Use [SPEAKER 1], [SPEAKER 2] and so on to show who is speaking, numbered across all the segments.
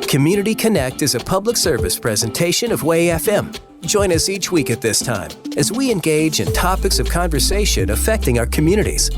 [SPEAKER 1] Community Connect is a public service presentation of WayFM. Join us each week at this time as we engage in topics of conversation affecting our communities.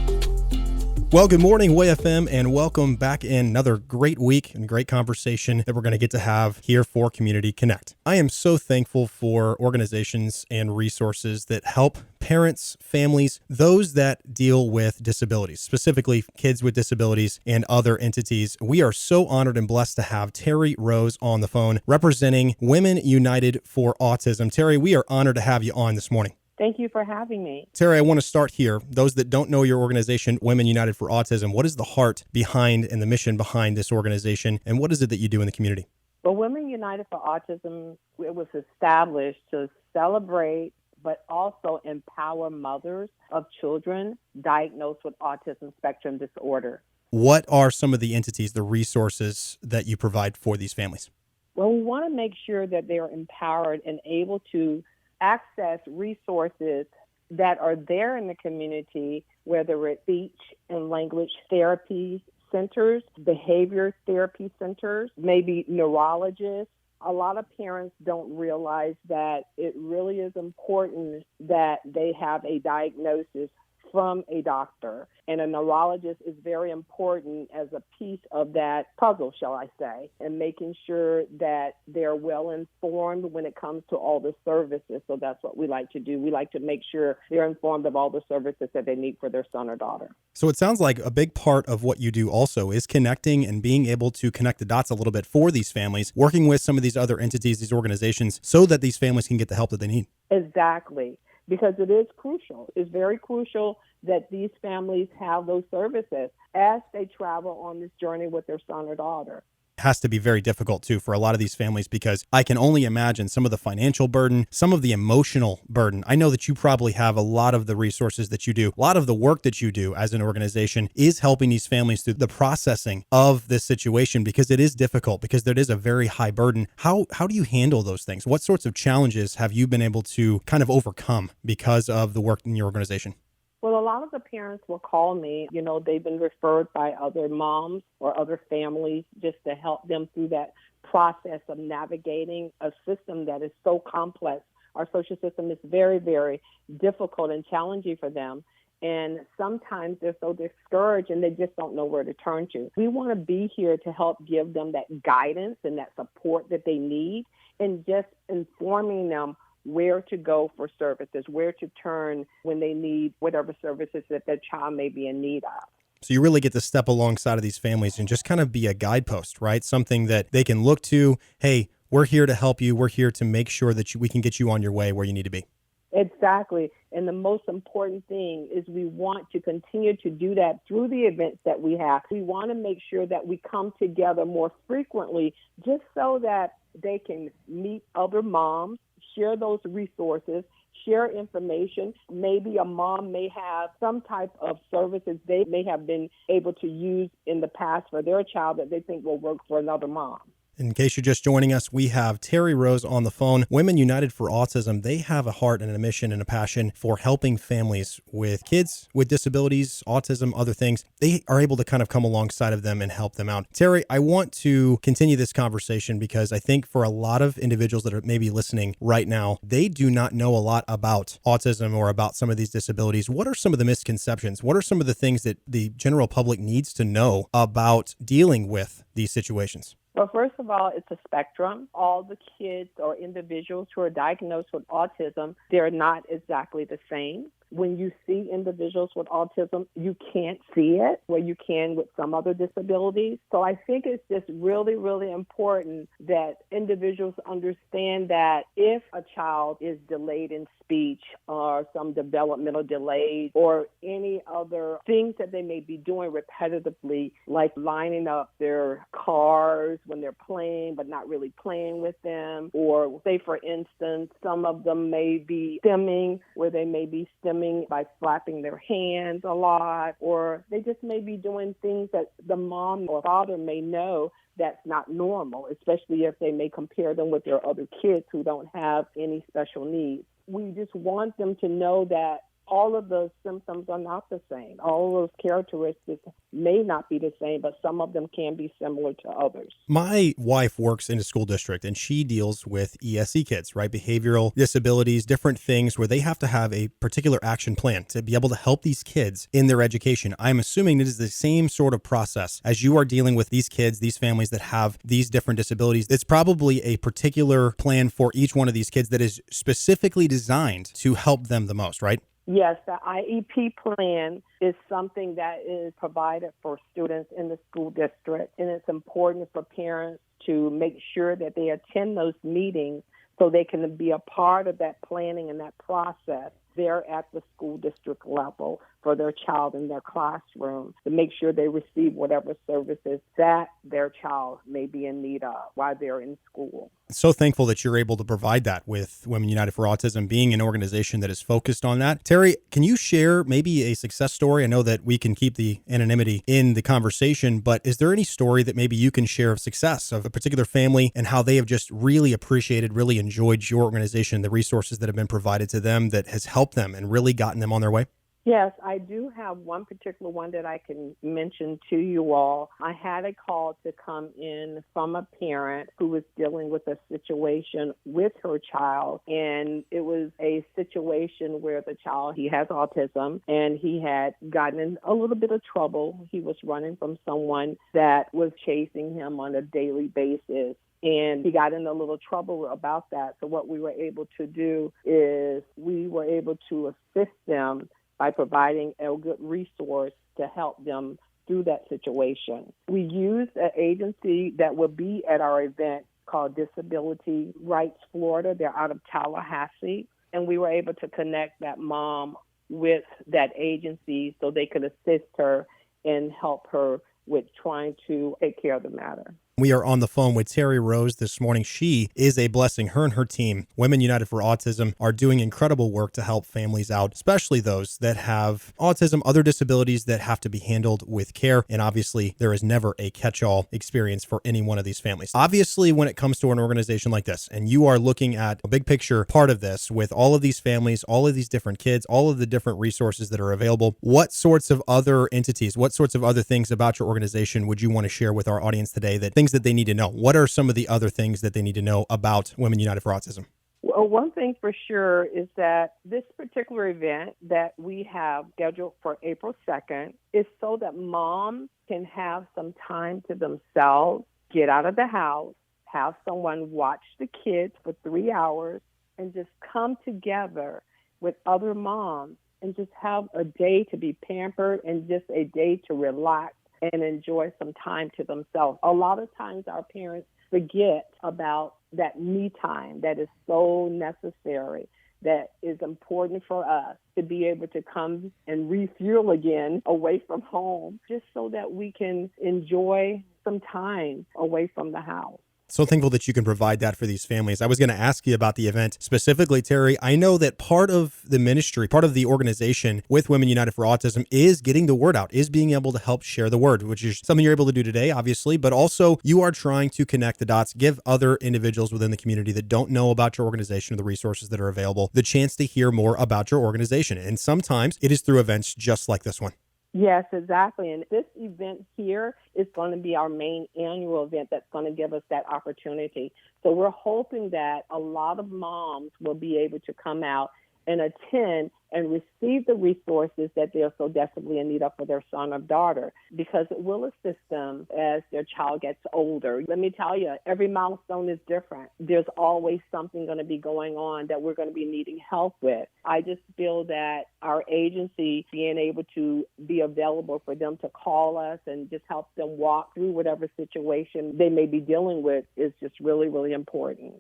[SPEAKER 2] Well, good morning, WayFM, and welcome back in another great week and great conversation that we're going to get to have here for Community Connect. I am so thankful for organizations and resources that help parents, families, those that deal with disabilities, specifically kids with disabilities and other entities. We are so honored and blessed to have Terri Rose on the phone representing Women United for Autism. Terri, we are honored to have you on this morning.
[SPEAKER 3] Thank you for having me.
[SPEAKER 2] Terri, I want to start here. Those that don't know your organization, Women United for Autism, what is the heart behind and the mission behind this organization, and what is it that you do in the community?
[SPEAKER 3] Well, Women United for Autism, it was established to celebrate but also empower mothers of children diagnosed with autism spectrum disorder.
[SPEAKER 2] What are some of the entities, the resources that you provide for these families?
[SPEAKER 3] Well, we want to make sure that they are empowered and able to access resources that are there in the community, whether it's speech and language therapy centers, behavior therapy centers, maybe neurologists. A lot of parents don't realize that it really is important that they have a diagnosis from a doctor. And a neurologist is very important as a piece of that puzzle, shall I say, and making sure that they're well informed when it comes to all the services. So that's what we like to do. We like to make sure they're informed of all the services that they need for their son or daughter.
[SPEAKER 2] So it sounds like a big part of what you do also is connecting and being able to connect the dots a little bit for these families, working with some of these other entities, these organizations, so that these families can get the help that they need.
[SPEAKER 3] Exactly. Because it is crucial. It's very crucial that these families have those services as they travel on this journey with their son or daughter.
[SPEAKER 2] It has to be very difficult, too, for a lot of these families, because I can only imagine some of the financial burden, some of the emotional burden. I know that you probably have a lot of the resources that you do. A lot of the work that you do as an organization is helping these families through the processing of this situation, because it is difficult, because there is a very high burden. How do you handle those things? What sorts of challenges have you been able to kind of overcome because of the work in your organization?
[SPEAKER 3] Well, a lot of the parents will call me. You know, they've been referred by other moms or other families just to help them through that process of navigating a system that is so complex. Our social system is very, very difficult and challenging for them. And sometimes they're so discouraged and they just don't know where to turn to. We want to be here to help give them that guidance and that support that they need, and just informing them where to go for services, where to turn when they need whatever services that their child may be in need of.
[SPEAKER 2] So you really get to step alongside of these families and just kind of be a guidepost, right? Something that they can look to. Hey, we're here to help you. We're here to make sure that we can get you on your way where you need to be.
[SPEAKER 3] Exactly. And the most important thing is we want to continue to do that through the events that we have. We want to make sure that we come together more frequently just so that they can meet other moms, share those resources, share information. Maybe a mom may have some type of services they may have been able to use in the past for their child that they think will work for another mom.
[SPEAKER 2] In case you're just joining us, we have Terri Rose on the phone. Women United for Autism, they have a heart and a mission and a passion for helping families with kids with disabilities, autism, other things. They are able to kind of come alongside of them and help them out. Terri, I want to continue this conversation because I think for a lot of individuals that are maybe listening right now, they do not know a lot about autism or about some of these disabilities. What are some of the misconceptions? What are some of the things that the general public needs to know about dealing with these situations?
[SPEAKER 3] Well, first of all, it's a spectrum. All the kids or individuals who are diagnosed with autism, they're not exactly the same. When you see individuals with autism, you can't see it where you can with some other disabilities. So I think it's just really, really important that individuals understand that if a child is delayed in speech or some developmental delays or any other things that they may be doing repetitively, like lining up their cars when they're playing but not really playing with them, or say, for instance, some of them may be stimming where they may be stimming by flapping their hands a lot, or they just may be doing things that the mom or father may know that's not normal, especially if they may compare them with their other kids who don't have any special needs. We just want them to know that all of those symptoms are not the same. All of those characteristics may not be the same, but some of them can be similar to others.
[SPEAKER 2] My wife works in a school district and she deals with ESE kids, right? Behavioral disabilities, different things where they have to have a particular action plan to be able to help these kids in their education. I'm assuming it is the same sort of process as you are dealing with these kids, these families that have these different disabilities. It's probably a particular plan for each one of these kids that is specifically designed to help them the most, right?
[SPEAKER 3] Yes, the IEP plan is something that is provided for students in the school district, and it's important for parents to make sure that they attend those meetings so they can be a part of that planning and that process there at the school district level for their child in their classroom to make sure they receive whatever services that their child may be in need of while they're in school.
[SPEAKER 2] So thankful that you're able to provide that with Women United for Autism, being an organization that is focused on that. Terri, can you share maybe a success story? I know that we can keep the anonymity in the conversation, but is there any story that maybe you can share of success of a particular family and how they have just really appreciated, really enjoyed your organization, the resources that have been provided to them that has helped them and really gotten them on their way?
[SPEAKER 3] Yes, I do have one particular one that I can mention to you all. I had a call to come in from a parent who was dealing with a situation with her child, and it was a situation where the child, he has autism, and he had gotten in a little bit of trouble. He was running from someone that was chasing him on a daily basis. And he got in a little trouble about that. So what we were able to do is we were able to assist them by providing a good resource to help them through that situation. We used an agency that will be at our event called Disability Rights Florida. They're out of Tallahassee. And we were able to connect that mom with that agency so they could assist her and help her with trying to take care of the matter.
[SPEAKER 2] We are on the phone with Terri Rose this morning. She is a blessing. Her and her team, Women United for Autism, are doing incredible work to help families out, especially those that have autism, other disabilities that have to be handled with care. And obviously, there is never a catch-all experience for any one of these families. Obviously, when it comes to an organization like this, and you are looking at a big picture part of this with all of these families, all of these different kids, all of the different resources that are available, what sorts of other entities, what sorts of other things about your organization would you want to share with our audience today, that things that they need to know? What are some of the other things that they need to know about Women United for Autism?
[SPEAKER 3] Well, one thing for sure is that this particular event that we have scheduled for April 2nd is so that moms can have some time to themselves, get out of the house, have someone watch the kids for 3 hours, and just come together with other moms and just have a day to be pampered and just a day to relax and enjoy some time to themselves. A lot of times our parents forget about that me time that is so necessary, that is important for us to be able to come and refuel again away from home, just so that we can enjoy some time away from the house.
[SPEAKER 2] So thankful that you can provide that for these families. I was going to ask you about the event specifically, Terri. I know that part of the ministry, part of the organization with Women United for Autism is getting the word out, is being able to help share the word, which is something you're able to do today, obviously, but also you are trying to connect the dots, give other individuals within the community that don't know about your organization or the resources that are available the chance to hear more about your organization. And sometimes it is through events just like this one.
[SPEAKER 3] Yes, exactly. And this event here is going to be our main annual event that's going to give us that opportunity. So we're hoping that a lot of moms will be able to come out and attend and receive the resources that they're so desperately in need of for their son or daughter, because it will assist them as their child gets older. Let me tell you, every milestone is different. There's always something going to be going on that we're going to be needing help with. I just feel that our agency being able to be available for them to call us and just help them walk through whatever situation they may be dealing with is just really, really important.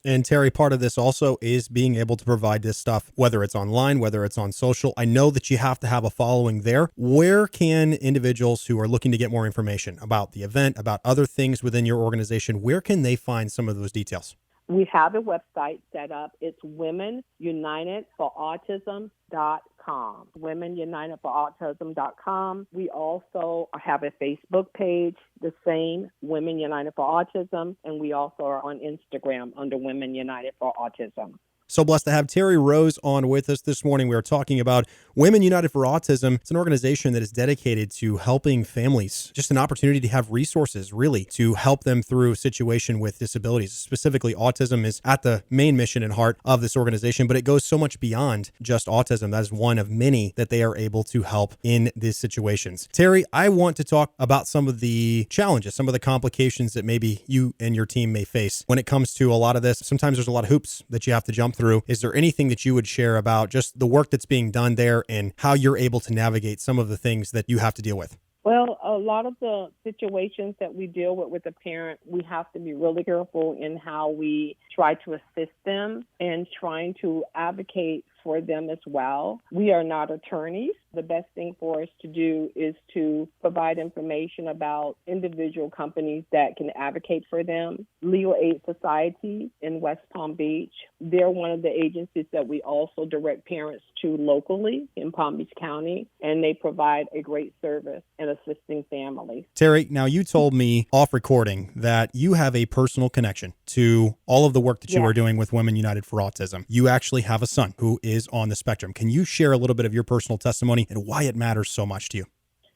[SPEAKER 2] And Terri, part of this also is being able to provide this stuff, whether it's online, whether it's on social. I know that you have to have a following there. Where can individuals who are looking to get more information about the event, about other things within your organization, where can they find some of those details?
[SPEAKER 3] We have a website set up. It's womenunitedforautism.com. Womenunitedforautism.com. We also have a Facebook page, the same, Women United for Autism, and we also are on Instagram under Women United for Autism.
[SPEAKER 2] So blessed to have Terri Rose on with us this morning. We are talking about Women United for Autism. It's an organization that is dedicated to helping families, just an opportunity to have resources, really, to help them through a situation with disabilities. Specifically, autism is at the main mission and heart of this organization, but it goes so much beyond just autism. That is one of many that they are able to help in these situations. Terri, I want to talk about some of the challenges, some of the complications that maybe you and your team may face when it comes to a lot of this. Sometimes there's a lot of hoops that you have to jump through. Is there anything that you would share about just the work that's being done there and how you're able to navigate some of the things that you have to deal with?
[SPEAKER 3] Well, a lot of the situations that we deal with a parent, we have to be really careful in how we try to assist them and trying to advocate for them as well. We are not attorneys. The best thing for us to do is to provide information about individual companies that can advocate for them. Legal Aid Society in West Palm Beach, they're one of the agencies that we also direct parents to locally in Palm Beach County, and they provide a great service in assisting families.
[SPEAKER 2] Terri, now you told me off recording that you have a personal connection to all of the work that you are doing with Women United for Autism. You actually have a son who is on the spectrum. Can you share a little bit of your personal testimony and why it matters so much to you?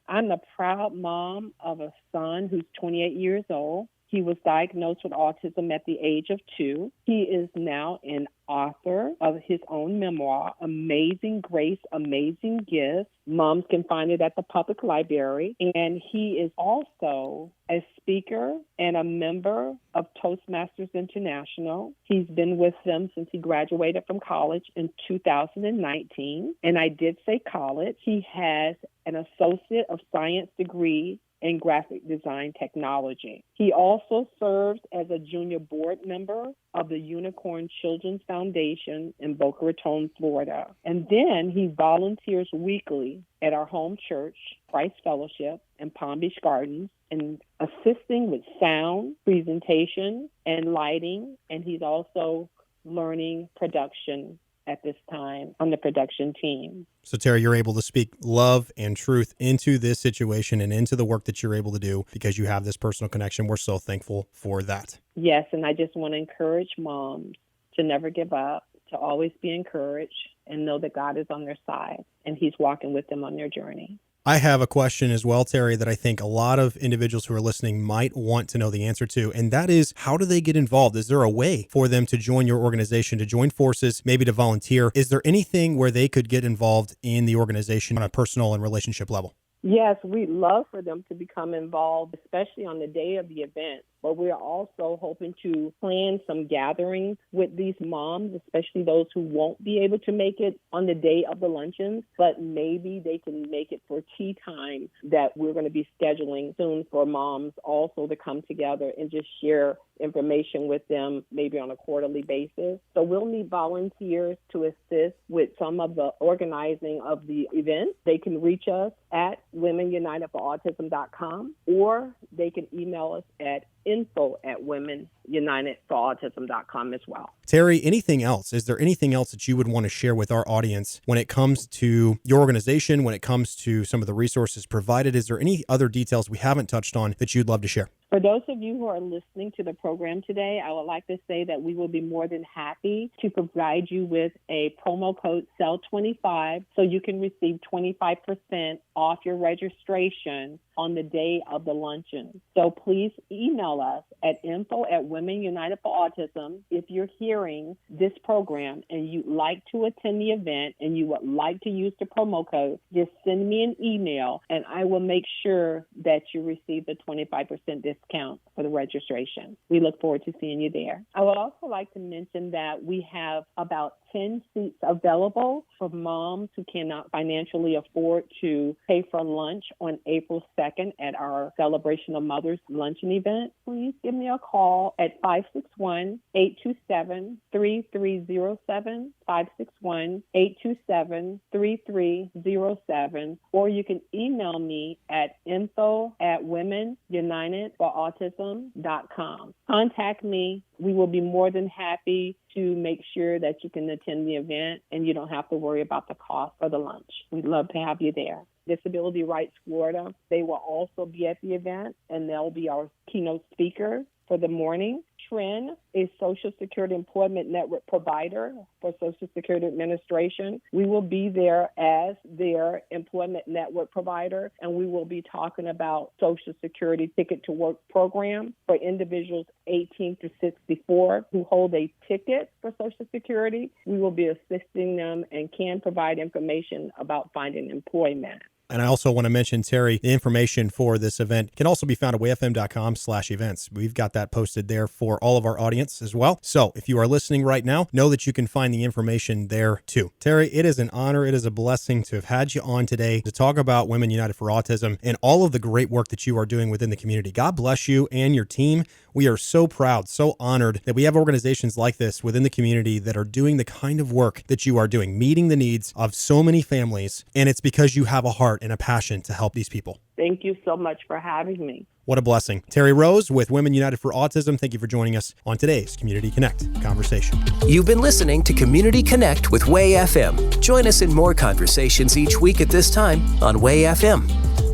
[SPEAKER 3] I'm the proud mom of a son who's 28 years old. He was diagnosed with autism at the age of 2. He is now an author of his own memoir, Amazing Grace, Amazing Gifts. Moms can find it at the public library. And he is also a speaker and a member of Toastmasters International. He's been with them since he graduated from college in 2019. And I did say college. He has an Associate of Science degree in graphic design technology. He also serves as a junior board member of the Unicorn Children's Foundation in Boca Raton, Florida. And then he volunteers weekly at our home church, Christ Fellowship, in Palm Beach Gardens, and assisting with sound, presentation, and lighting. And he's also learning production at this time on the production team.
[SPEAKER 2] So, Terri, you're able to speak love and truth into this situation and into the work that you're able to do because you have this personal connection. We're so thankful for that.
[SPEAKER 3] Yes, and I just want to encourage moms to never give up, to always be encouraged, and know that God is on their side, and he's walking with them on their journey.
[SPEAKER 2] I have a question as well, Terri, that I think a lot of individuals who are listening might want to know the answer to, and that is, how do they get involved? Is there a way for them to join your organization, to join forces, maybe to volunteer? Is there anything where they could get involved in the organization on a personal and relationship level?
[SPEAKER 3] Yes, we'd love for them to become involved, especially on the day of the event. But we're also hoping to plan some gatherings with these moms, especially those who won't be able to make it on the day of the luncheons, but maybe they can make it for tea time that we're going to be scheduling soon for moms also to come together and just share information with them, maybe on a quarterly basis. So we'll need volunteers to assist with some of the organizing of the event. They can reach us at womenunitedforautism.com, or they can email us at info@womenunitedforautism.com as well.
[SPEAKER 2] Terri, anything else? Is there anything else that you would want to share with our audience when it comes to your organization, when it comes to some of the resources provided? Is there any other details we haven't touched on that you'd love to share?
[SPEAKER 3] For those of you who are listening to the program today, I would like to say that we will be more than happy to provide you with a promo code CELL25 so you can receive 25% off your registration on the day of the luncheon. So please email us at info@womenunitedforautism if you're hearing this program and you'd like to attend the event and you would like to use the promo code. Just send me an email and I will make sure that you receive the 25% discount for the registration. We look forward to seeing you there. I would also like to mention that we have about 10 seats available for moms who cannot financially afford to pay for lunch on April 2nd at our Celebration of Mothers luncheon event. Please give me a call at 561-827-3307, 561-827-3307, or you can email me at info@womenunitedforautism.com. Contact me. We will be more than happy to make sure that you can attend the event and you don't have to worry about the cost for the lunch. We'd love to have you there. Disability Rights Florida, they will also be at the event, and they'll be our keynote speaker for the morning. Trend, a Social Security Employment Network provider for Social Security Administration. We will be there as their employment network provider, and we will be talking about Social Security Ticket to Work program for individuals 18 to 64 who hold a ticket for Social Security. We will be assisting them and can provide information about finding employment.
[SPEAKER 2] And I also want to mention, Terri, the information for this event can also be found at wayfm.com/events. We've got that posted there for all of our audience as well. So if you are listening right now, know that you can find the information there too. Terri, it is an honor. It is a blessing to have had you on today to talk about Women United for Autism and all of the great work that you are doing within the community. God bless you and your team. We are so proud, so honored that we have organizations like this within the community that are doing the kind of work that you are doing, meeting the needs of so many families. And it's because you have a heart and a passion to help these people.
[SPEAKER 3] Thank you so much for having me.
[SPEAKER 2] What a blessing. Terri Rose with Women United for Autism, thank you for joining us on today's Community Connect conversation.
[SPEAKER 1] You've been listening to Community Connect with WayFM. Join us in more conversations each week at this time on WayFM.